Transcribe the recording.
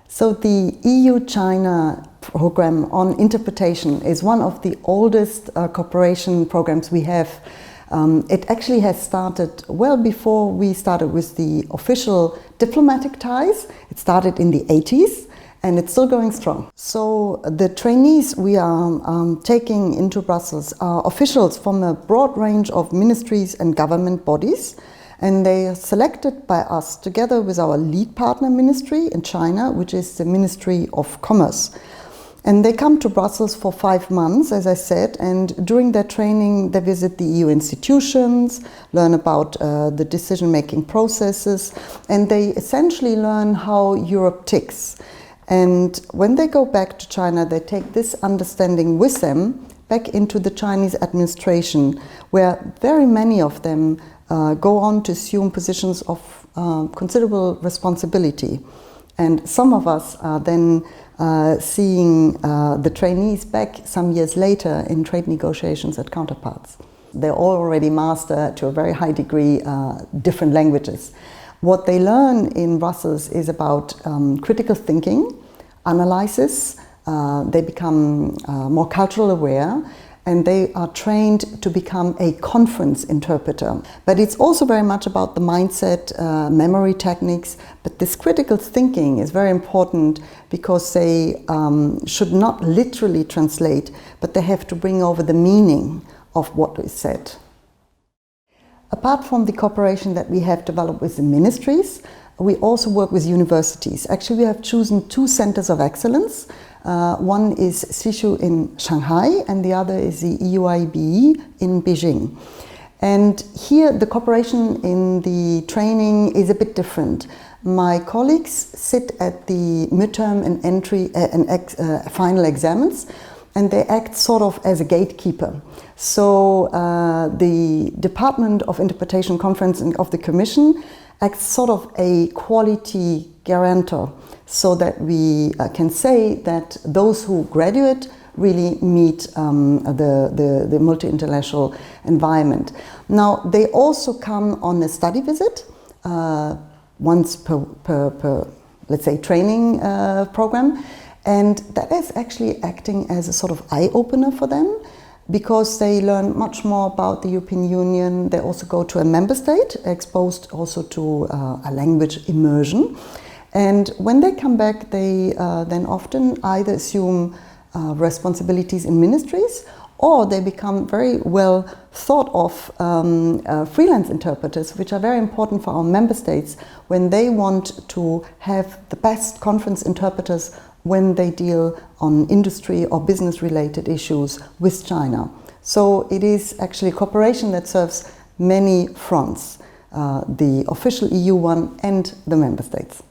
So the EU-China program on interpretation is one of the oldest cooperation programs we have. It actually has started well before we started with the official diplomatic ties. It started in the 80s and it's still going strong. So the trainees we are taking into Brussels are officials from a broad range of ministries and government bodies. And they are selected by us together with our lead partner ministry in China, which is the Ministry of Commerce. And they come to Brussels for 5 months, as I said, and during their training they visit the EU institutions, learn about the decision-making processes, and they essentially learn how Europe ticks. And when they go back to China, they take this understanding with them back into the Chinese administration, where very many of them go on to assume positions of considerable responsibility. And some of us are then seeing the trainees back some years later in trade negotiations at counterparts. They all already master to a very high degree different languages. What they learn in Brussels is about critical thinking, analysis. They become more cultural aware, and they are trained to become a conference interpreter. But it's also very much about the mindset, memory techniques, but this critical thinking is very important because they should not literally translate, but they have to bring over the meaning of what is said. Apart from the cooperation that we have developed with the ministries, we also work with universities. Actually, we have chosen 2 centers of excellence. One is CISU in Shanghai and the other is the EUIB in Beijing. And here the cooperation in the training is a bit different. My colleagues sit at the midterm and entry and final exams, and they act sort of as a gatekeeper. So the Department of Interpretation Conference of the Commission acts sort of a quality guarantor, so that we can say that those who graduate really meet the multi-intellectual environment. Now, they also come on a study visit once per, let's say, training program, and that is actually acting as a sort of eye-opener for them, because they learn much more about the European Union. They also go to a member state, exposed also to a language immersion. And when they come back, they then often either assume responsibilities in ministries, or they become very well thought of freelance interpreters, which are very important for our member states when they want to have the best conference interpreters when they deal on industry or business related issues with China. So it is actually cooperation that serves many fronts, the official EU one and the member states.